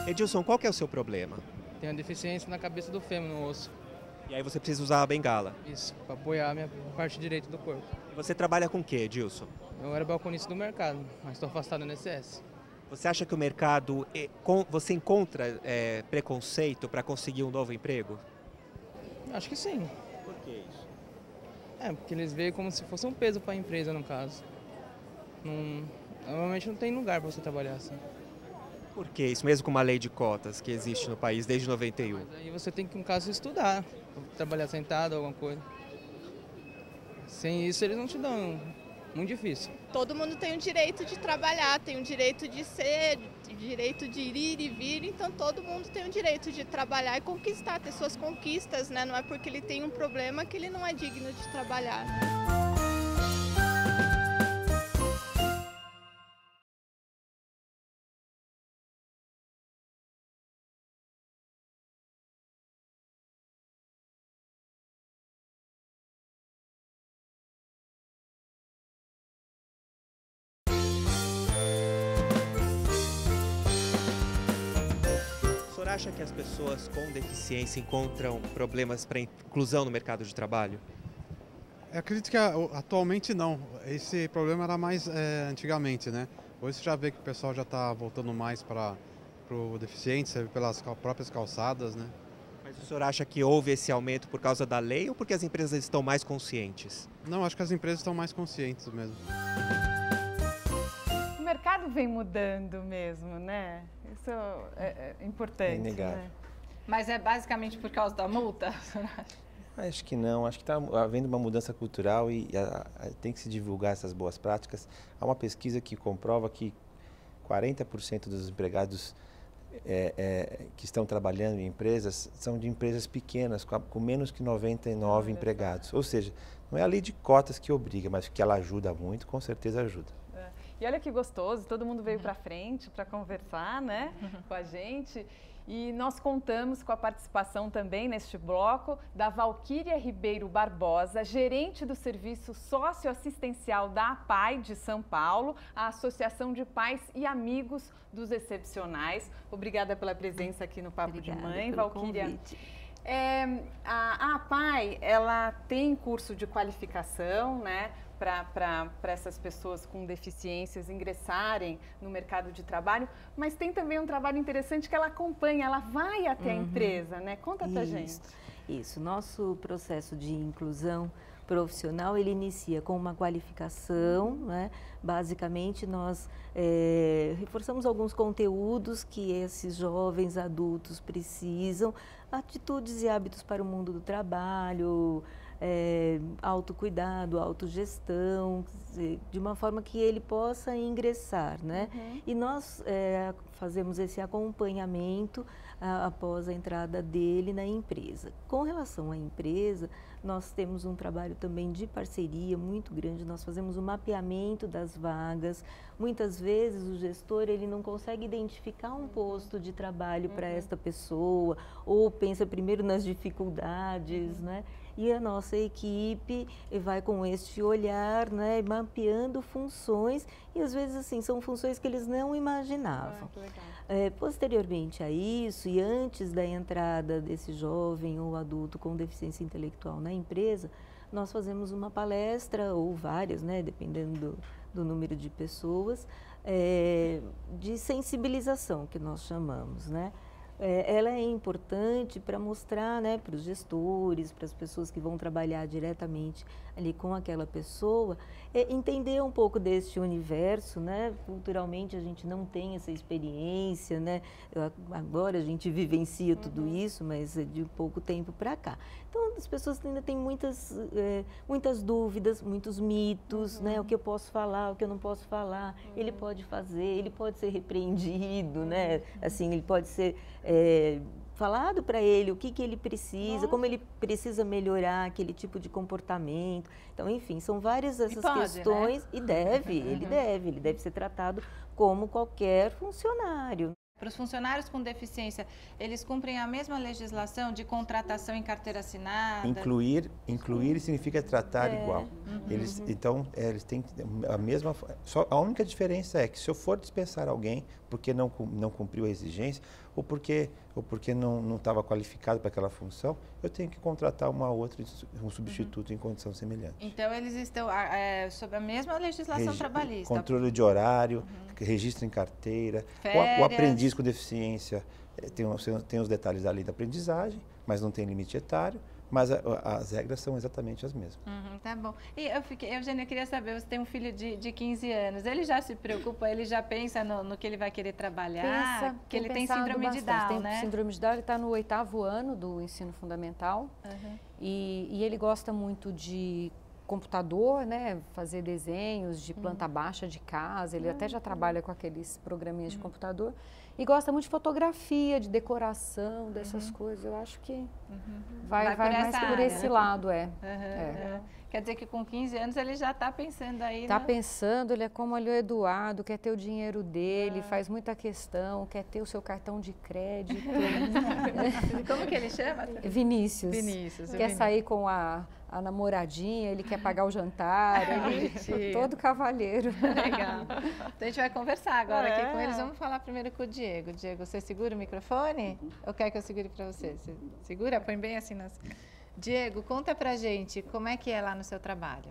Edilson, qual que é o seu problema? Tenho uma deficiência na cabeça do fêmur, no osso. E aí você precisa usar a bengala? Isso, para apoiar a minha parte direita do corpo. E você trabalha com o quê, Edilson? Eu era balconista do mercado, mas estou afastado no INSS. Você acha que o mercado, você encontra preconceito para conseguir um novo emprego? Acho que sim. Por que isso? Porque eles veem como se fosse um peso para a empresa, no caso. Normalmente não tem lugar para você trabalhar assim. Por que isso? Mesmo com uma lei de cotas que existe no país desde 91. Mas aí você tem que, no caso, estudar, trabalhar sentado, alguma coisa. Sem isso, eles não te dão. Muito difícil. Todo mundo tem o direito de trabalhar, tem o direito de ser, o direito de ir e vir, então todo mundo tem o direito de trabalhar e conquistar, ter suas conquistas, né? Não é porque ele tem um problema que ele não é digno de trabalhar. O senhor acha que as pessoas com deficiência encontram problemas para inclusão no mercado de trabalho? Eu acredito que atualmente não. Esse problema era mais antigamente, né? Hoje você já vê que o pessoal já está voltando mais para o deficiente, você vê pelas próprias calçadas, né? Mas o senhor acha que houve esse aumento por causa da lei ou porque as empresas estão mais conscientes? Não, acho que as empresas estão mais conscientes mesmo. O mercado vem mudando mesmo, né? Isso é importante. É inegável. Né? Mas é basicamente por causa da multa? Acho que não, acho que está havendo uma mudança cultural e tem que se divulgar essas boas práticas. Há uma pesquisa que comprova que 40% dos empregados que estão trabalhando em empresas são de empresas pequenas, com menos que 99 empregados. Ou seja, não é a lei de cotas que obriga, mas que ela ajuda muito, com certeza ajuda. E olha que gostoso, todo mundo veio para frente para conversar, né, com a gente. E nós contamos com a participação também neste bloco da Valquíria Ribeiro Barbosa, gerente do Serviço Socioassistencial da APAE de São Paulo, a Associação de Pais e Amigos dos Excepcionais. Obrigada pela presença aqui no Papo de Mãe, Valquíria. A APAE, ela tem curso de qualificação, né, para essas pessoas com deficiências ingressarem no mercado de trabalho, mas tem também um trabalho interessante que ela acompanha, ela vai até a empresa, né? Conta pra gente. Isso, nosso processo de inclusão profissional, ele inicia com uma qualificação, né? Basicamente, nós reforçamos alguns conteúdos que esses jovens adultos precisam, atitudes e hábitos para o mundo do trabalho, autocuidado, autogestão, de uma forma que ele possa ingressar, né? E nós fazemos esse acompanhamento após a entrada dele na empresa. Com relação à empresa, nós temos um trabalho também de parceria muito grande, nós fazemos um mapeamento das vagas. Muitas vezes o gestor ele não consegue identificar um posto de trabalho para esta pessoa, ou pensa primeiro nas dificuldades, né? E a nossa equipe vai com este olhar, né, mapeando funções, e às vezes assim, são funções que eles não imaginavam. Posteriormente a isso, e antes da entrada desse jovem ou adulto com deficiência intelectual na empresa, nós fazemos uma palestra, ou várias, né, dependendo do número de pessoas, de sensibilização, que nós chamamos, né? Ela é importante para mostrar, né, para os gestores, para as pessoas que vão trabalhar diretamente ali com aquela pessoa, entender um pouco deste universo, né? Culturalmente a gente não tem essa experiência, né? Agora a gente vivencia tudo isso, mas é de pouco tempo para cá. Então as pessoas ainda têm muitas dúvidas, muitos mitos, né? O que eu posso falar, o que eu não posso falar. Ele pode fazer, ele pode ser repreendido, né? Assim, ele pode ser falado para ele o que ele precisa, como ele precisa melhorar aquele tipo de comportamento. Então, enfim, são várias essas questões, né? Ele deve ser tratado como qualquer funcionário. Para os funcionários com deficiência, eles cumprem a mesma legislação de contratação em carteira assinada? Incluir significa tratar igual. Eles têm a mesma... A única diferença é que se eu for dispensar alguém porque não cumpriu a exigência ou porque não estava qualificado para aquela função, eu tenho que contratar um substituto em condição semelhante. Então, eles estão sob a mesma legislação trabalhista. Controle de horário, registro em carteira. O aprendiz com deficiência tem os detalhes da lei da aprendizagem, mas não tem limite etário. Mas as regras são exatamente as mesmas. Tá bom. E Eugênia, eu queria saber, você tem um filho de 15 anos, ele já se preocupa, ele já pensa no que ele vai querer trabalhar? Porque ele tem síndrome de Down, né? Tem síndrome de Down, ele está no 8º ano do ensino fundamental e ele gosta muito de computador, né? Fazer desenhos de planta baixa de casa, ele até já trabalha com aqueles programinhas de computador. E gosta muito de fotografia, de decoração, dessas coisas. Eu acho que vai mais por esse lado, Quer dizer que com 15 anos ele já está pensando aí, Está pensando, ele é como ali o Eduardo, quer ter o dinheiro dele, faz muita questão, quer ter o seu cartão de crédito. Como que ele chama? Vinícius. Quer sair com a namoradinha, ele quer pagar o jantar, todo cavalheiro. Legal. Então a gente vai conversar agora aqui com eles. Vamos falar primeiro com o Diego. Diego, você segura o microfone? Ou quer que eu segure para você? Você segura? Põe bem assim nas... Diego, conta pra gente, como é que é lá no seu trabalho?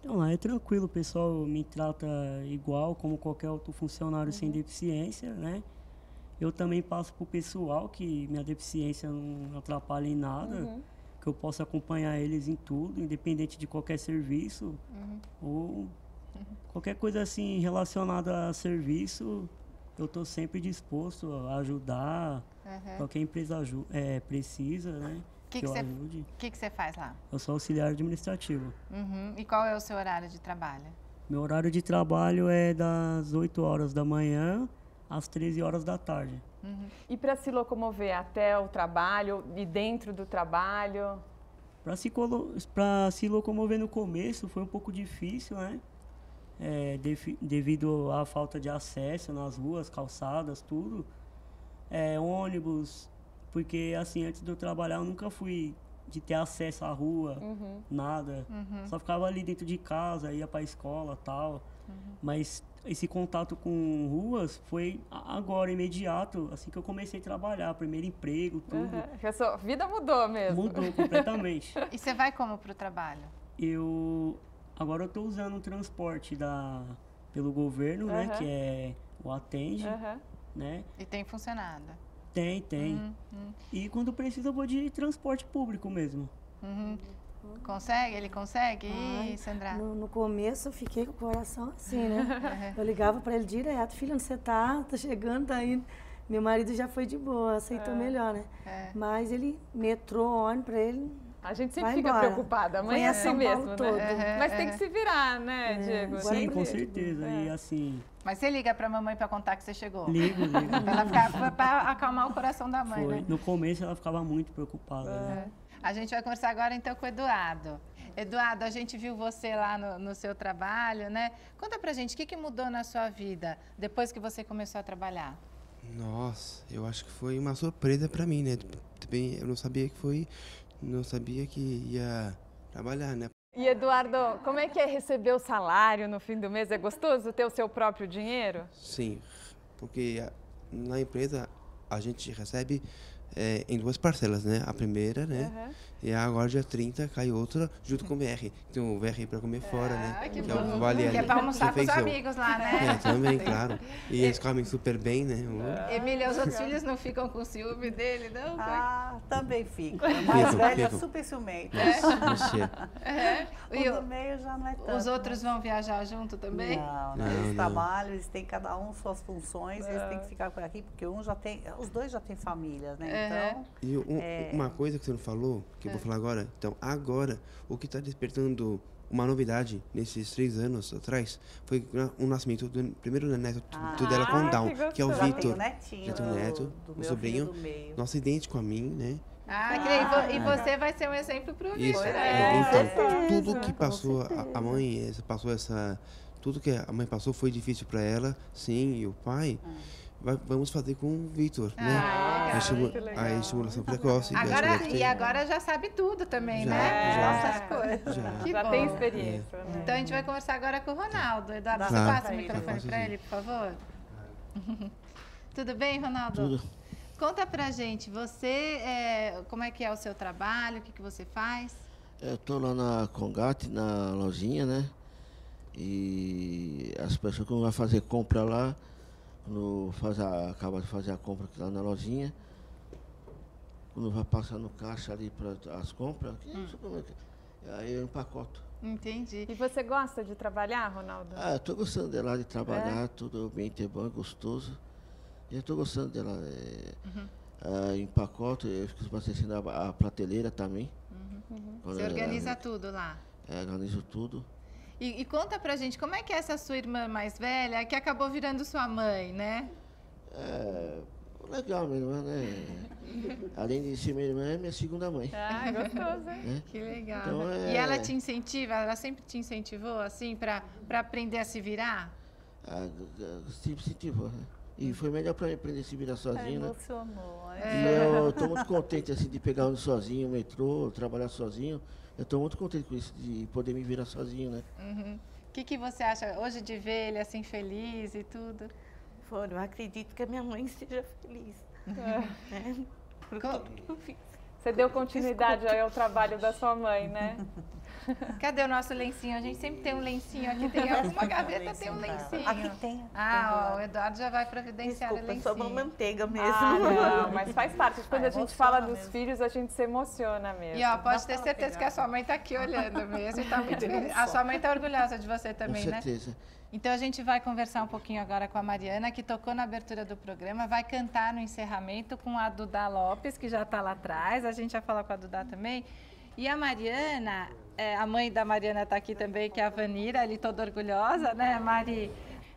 Então, lá é tranquilo, o pessoal me trata igual como qualquer outro funcionário sem deficiência, né? Eu também passo pro pessoal que minha deficiência não atrapalha em nada, que eu posso acompanhar eles em tudo, independente de qualquer serviço, ou qualquer coisa assim relacionada a serviço, eu estou sempre disposto a ajudar, qualquer empresa precisa, né? O que você faz lá? Eu sou auxiliar administrativo. E qual é o seu horário de trabalho? Meu horário de trabalho é das 8 horas da manhã às 13 horas da tarde. E para se locomover até o trabalho e dentro do trabalho? Para se locomover no começo foi um pouco difícil, né? Devido à falta de acesso nas ruas, calçadas, tudo. Ônibus... Porque, assim, antes de eu trabalhar, eu nunca fui de ter acesso à rua, nada. Só ficava ali dentro de casa, ia pra escola e tal. Mas esse contato com ruas foi agora, imediato, assim que eu comecei a trabalhar. Primeiro emprego, tudo. A sua vida mudou mesmo. Mudou completamente. E você vai como pro trabalho? Agora eu tô usando o transporte pelo governo, né? Que é o Atende, né? E tem funcionado? Tem. E quando precisa eu vou de transporte público mesmo. Consegue? Ele consegue? Ih, Sandra. No começo eu fiquei com o coração assim, né? Eu ligava para ele direto, filha, onde você tá? Tá chegando, tá indo. Meu marido já foi de boa, aceitou melhor, né? Mas ele, metrô, ônibus para ele... A gente sempre fica preocupada, a mãe é assim mesmo, né? Todo. Mas tem que se virar, né, Diego? Sim, com certeza. E assim... Mas você liga pra mamãe pra contar que você chegou? Ligo. Ela ficava pra acalmar o coração da mãe, Foi. né? No começo ela ficava muito preocupada. Né? A gente vai conversar agora então com o Eduardo. Eduardo, a gente viu você lá no seu trabalho, né? Conta pra gente, o que mudou na sua vida depois que você começou a trabalhar? Nossa, eu acho que foi uma surpresa pra mim, né? Também eu não sabia que ia trabalhar, né? E Eduardo, como é que é receber o salário no fim do mês? É gostoso ter o seu próprio dinheiro? Sim, porque na empresa a gente recebe em 2 parcelas, né? A primeira, né? E agora dia 30 cai outra junto com o VR. Tem o VR para comer fora, né? Que é bom. o vale Que é para almoçar com os amigos lá, né? Também, claro. E eles comem super bem, né? Emília, os outros filhos não ficam com ciúme dele, não? Também fico. O mais velho é super ciumento. E o do meio já não é tanto. Os outros vão viajar junto também? Não. Eles trabalham, eles têm cada um suas funções, eles têm que ficar por aqui, porque os dois já têm família, né? Então... E uma coisa que você não falou, que eu vou falar agora. Então, agora, o que está despertando uma novidade nesses 3 anos atrás foi o nascimento do primeiro neto dela com Down, que é o Vitor. Já tem um neto, um sobrinho, nosso idêntico a mim, né? E você vai ser um exemplo para o Vitor. Então, tudo que passou, a mãe passou tudo que a mãe passou foi difícil para ela, sim, e o pai... Vamos fazer com o Vitor, né? A estimulação precoce. Agora já sabe tudo também, né? Já tem experiência. Né? Então a gente vai conversar agora com o Ronaldo. Eduardo, você passa o microfone para ele, por favor? Tudo bem, Ronaldo? Tudo. Conta pra gente, você, como é que é o seu trabalho, o que você faz? Eu estou lá na Congate, na lojinha, né? E as pessoas que vão fazer compra lá, quando acaba de fazer a compra aqui lá na lojinha, quando vai passar no caixa ali para as compras, aí eu empacoto. Entendi. E você gosta de trabalhar, Ronaldo? Eu estou gostando dela de trabalhar, tudo bem, é bom, é gostoso. E eu estou gostando dela. Empacoto, eu fico abastecendo a prateleira também. Você organiza tudo lá? Organizo tudo. E conta pra gente, como é que é essa sua irmã mais velha, que acabou virando sua mãe, né? Legal, minha irmã, né? Além de ser minha irmã, é minha segunda mãe. Gostoso, hein? Que legal. Então, E ela te incentiva, ela sempre te incentivou, assim, pra aprender a se virar? Sempre incentivou, né? E foi melhor para mim aprender a se virar sozinho, né? Emocionou. E eu estou muito contente, assim, de pegar ônibus sozinho, metrô, trabalhar sozinho. Eu estou muito contente com isso, de poder me virar sozinho, né? O que você acha hoje de ver ele assim feliz e tudo? Eu acredito que a minha mãe esteja feliz. Por tudo que eu fiz. Você deu continuidade ao trabalho da sua mãe, né? Cadê o nosso lencinho? A gente sempre tem um lencinho aqui, tem alguma gaveta, tem um lencinho. Aqui tem. O Eduardo já vai providenciar o lencinho. Só uma manteiga mesmo. Não, mas faz parte. Quando a gente fala dos filhos, a gente se emociona mesmo. E pode ter certeza que a sua mãe está aqui olhando mesmo. Tá muito... A sua mãe está orgulhosa de você também, né? Com certeza. Então a gente vai conversar um pouquinho agora com a Mariana, que tocou na abertura do programa, vai cantar no encerramento com a Duda Lopes, que já está lá atrás. A gente vai falar com a Duda também. E a Mariana, a mãe da Mariana está aqui também, que é a Vanira, ali toda orgulhosa, né, Mari?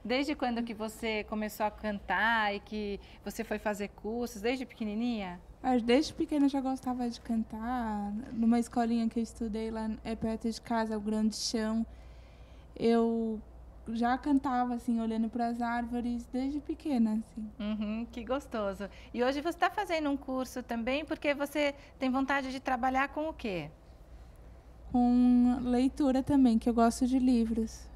Desde quando que você começou a cantar e que você foi fazer cursos, desde pequenininha? Desde pequena eu já gostava de cantar. Numa escolinha que eu estudei lá perto de casa, o Grande Chão, eu já cantava, assim, olhando para as árvores desde pequena, assim. Que gostoso. E hoje você está fazendo um curso também, porque você tem vontade de trabalhar com o quê? Com leitura também, que eu gosto de livros.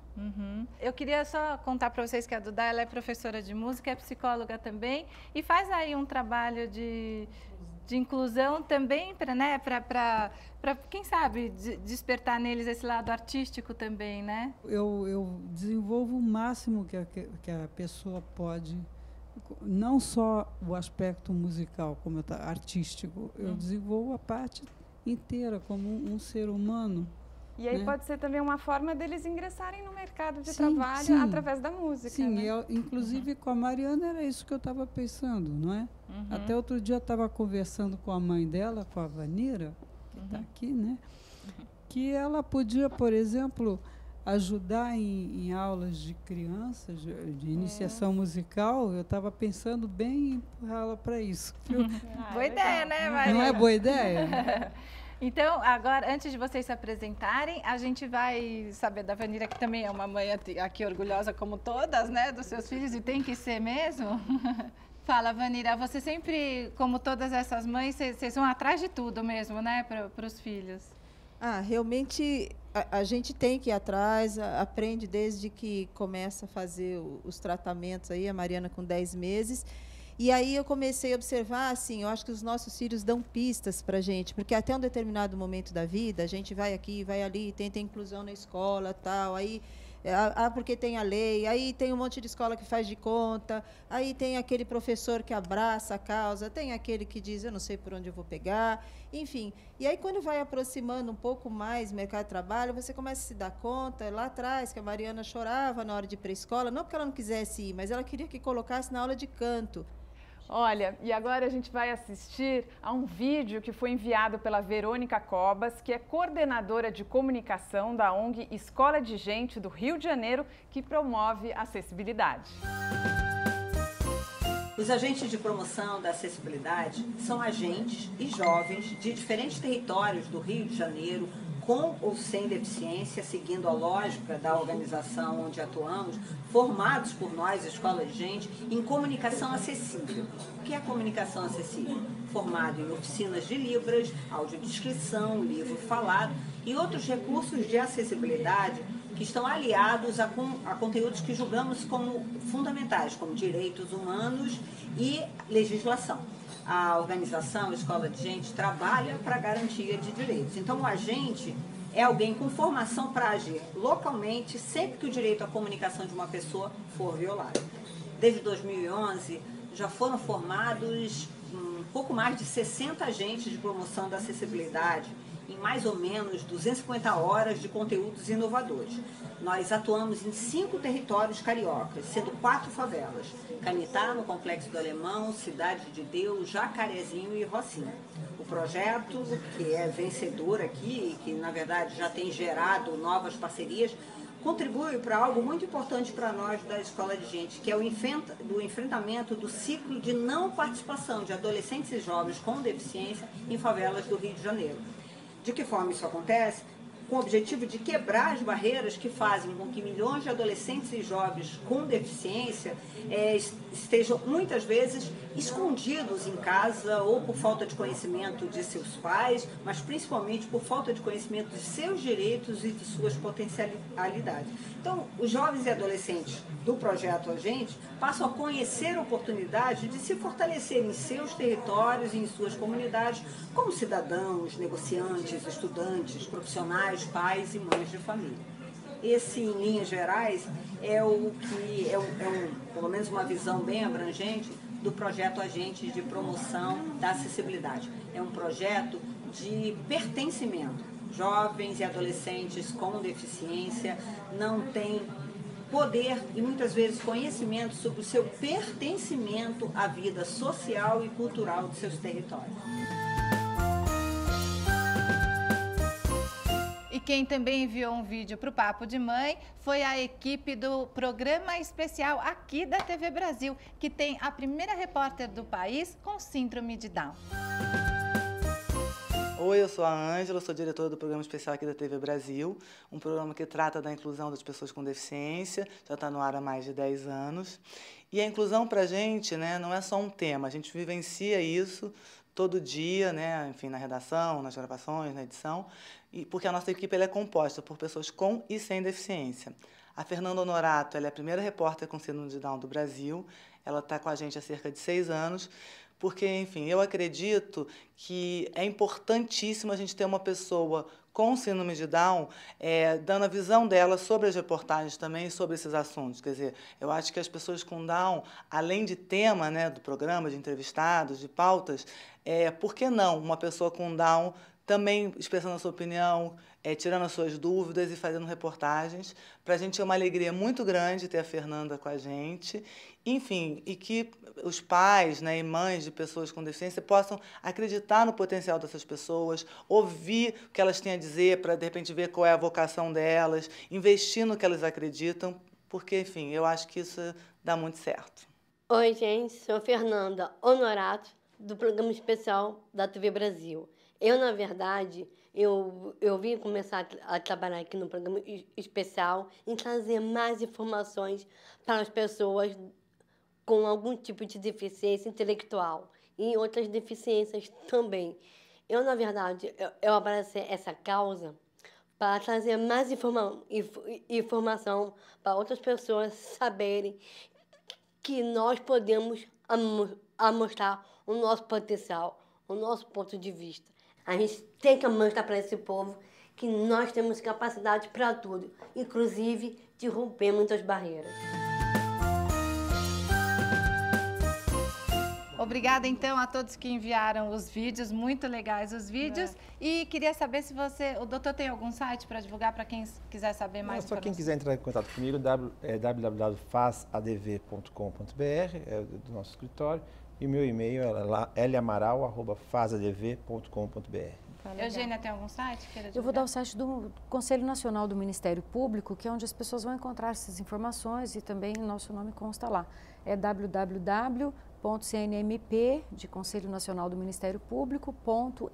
Eu queria só contar para vocês que a Duda, ela é professora de música, é psicóloga também, e faz aí um trabalho de inclusão também, para quem sabe, despertar neles esse lado artístico também, né? Eu desenvolvo o máximo que a pessoa pode, não só o aspecto musical, como artístico, eu desenvolvo a parte inteira, como um ser humano. E aí né? pode ser também uma forma deles ingressarem no mercado de Sim, trabalho sim. através da música. Sim, né? Inclusive com a Mariana era isso que eu estava pensando, não é? Até outro dia eu estava conversando com a mãe dela, com a Vanira, que está aqui, né? Que ela podia, por exemplo, ajudar em aulas de crianças, de iniciação musical. Eu estava pensando bem em empurrá-la para isso. Viu? Boa ideia, né, Maria? Não é boa ideia? Então, agora, antes de vocês se apresentarem, a gente vai saber da Vanira, que também é uma mãe aqui orgulhosa como todas, né, dos seus filhos, e tem que ser mesmo. Fala, Vanira, você sempre, como todas essas mães, vocês vão atrás de tudo mesmo, né, para os filhos? Realmente a gente tem que ir atrás, aprende desde que começa a fazer os tratamentos aí, a Mariana com 10 meses. E aí eu comecei a observar, assim, eu acho que os nossos filhos dão pistas para a gente, porque até um determinado momento da vida, a gente vai aqui, vai ali, tenta inclusão na escola, tal, aí, porque tem a lei, aí tem um monte de escola que faz de conta, aí tem aquele professor que abraça a causa, tem aquele que diz, eu não sei por onde eu vou pegar, enfim. E aí, quando vai aproximando um pouco mais o mercado de trabalho, você começa a se dar conta, lá atrás, que a Mariana chorava na hora de ir para a escola, não porque ela não quisesse ir, mas ela queria que colocasse na aula de canto. Olha, e agora a gente vai assistir a um vídeo que foi enviado pela Verônica Cobas, que é coordenadora de comunicação da ONG Escola de Gente do Rio de Janeiro, que promove acessibilidade. Os agentes de promoção da acessibilidade são agentes e jovens de diferentes territórios do Rio de Janeiro, com ou sem deficiência, seguindo a lógica da organização onde atuamos, formados por nós, Escola de Gente, em comunicação acessível. O que é comunicação acessível? Formado em oficinas de Libras, audiodescrição, livro falado e outros recursos de acessibilidade que estão aliados a conteúdos que julgamos como fundamentais, como direitos humanos e legislação. A organização Escola de Gente trabalha para a garantia de direitos. Então, o agente é alguém com formação para agir localmente sempre que o direito à comunicação de uma pessoa for violado. Desde 2011, já foram formados um pouco mais de 60 agentes de promoção da acessibilidade em mais ou menos 250 horas de conteúdos inovadores. Nós atuamos em 5 territórios cariocas, sendo 4 favelas. Canitá, no Complexo do Alemão, Cidade de Deus, Jacarezinho e Rocinha. O projeto, que é vencedor aqui, que na verdade já tem gerado novas parcerias, contribui para algo muito importante para nós da Escola de Gente, que é o enfrentamento do ciclo de não participação de adolescentes e jovens com deficiência em favelas do Rio de Janeiro. De que forma isso acontece? Com o objetivo de quebrar as barreiras que fazem com que milhões de adolescentes e jovens com deficiência estejam muitas vezes escondidos em casa ou por falta de conhecimento de seus pais, mas principalmente por falta de conhecimento de seus direitos e de suas potencialidades. Então, os jovens e adolescentes do projeto Agente passam a conhecer a oportunidade de se fortalecer em seus territórios e em suas comunidades como cidadãos, negociantes, estudantes, profissionais, pais e mães de família. Esse, em linhas gerais, é o que pelo menos uma visão bem abrangente do projeto Agentes de Promoção da Acessibilidade. É um projeto de pertencimento. Jovens e adolescentes com deficiência não têm poder e muitas vezes conhecimento sobre o seu pertencimento à vida social e cultural de seus territórios. E quem também enviou um vídeo para o Papo de Mãe foi a equipe do programa especial aqui da TV Brasil, que tem a primeira repórter do país com síndrome de Down. Oi, eu sou a Ângela, sou diretora do programa especial aqui da TV Brasil, um programa que trata da inclusão das pessoas com deficiência, já está no ar há mais de 10 anos. E a inclusão para a gente, né, não é só um tema, a gente vivencia isso todo dia, né, enfim, na redação, nas gravações, na edição, porque a nossa equipe ela é composta por pessoas com e sem deficiência. A Fernanda Honorato ela é a primeira repórter com síndrome de Down do Brasil, ela está com a gente há cerca de 6 anos, porque, enfim, eu acredito que é importantíssimo a gente ter uma pessoa com síndrome de Down, dando a visão dela sobre as reportagens também, sobre esses assuntos. Quer dizer, eu acho que as pessoas com Down, além de tema, né, do programa, de entrevistados, de pautas, por que não uma pessoa com Down também expressando a sua opinião, tirando as suas dúvidas e fazendo reportagens. Para a gente é uma alegria muito grande ter a Fernanda com a gente. Enfim, e que os pais, né, e mães de pessoas com deficiência possam acreditar no potencial dessas pessoas, ouvir o que elas têm a dizer para, de repente, ver qual é a vocação delas, investir no que elas acreditam, porque, enfim, eu acho que isso dá muito certo. Oi, gente, sou Fernanda Honorato, do programa especial da TV Brasil. Eu, na verdade, eu vim começar a trabalhar aqui no programa especial em trazer mais informações para as pessoas com algum tipo de deficiência intelectual e outras deficiências também. Eu, na verdade, eu abracei essa causa para trazer mais informação para outras pessoas saberem que nós podemos mostrar o nosso potencial, o nosso ponto de vista. A gente tem que mostrar para esse povo que nós temos capacidade para tudo, inclusive de romper muitas barreiras. Obrigada, então, a todos que enviaram os vídeos, muito legais os vídeos. E queria saber se o doutor tem algum site para divulgar para quem quiser saber mais. Só quem quiser entrar em contato comigo, é www.fazadv.com.br, é do nosso escritório, e meu e-mail é lamaral@fazadv.com.br. Eugênia, tem algum site? Eu vou dar o site do Conselho Nacional do Ministério Público, que é onde as pessoas vão encontrar essas informações e também o nosso nome consta lá. É www.cnmp, de Conselho Nacional do Ministério Público.mp.br.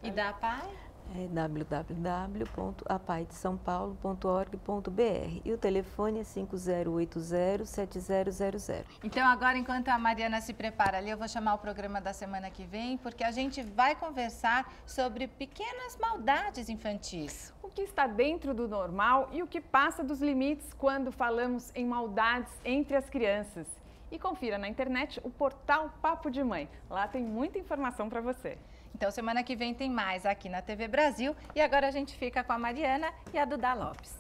E da APAI? É www.apaidesaopaulo.org.br e o telefone é 5080-7000. Então agora, enquanto a Mariana se prepara ali, eu vou chamar o programa da semana que vem, porque a gente vai conversar sobre pequenas maldades infantis. O que está dentro do normal e o que passa dos limites quando falamos em maldades entre as crianças. E confira na internet o portal Papo de Mãe. Lá tem muita informação para você. Então, semana que vem tem mais aqui na TV Brasil. E agora a gente fica com a Mariana e a Duda Lopes.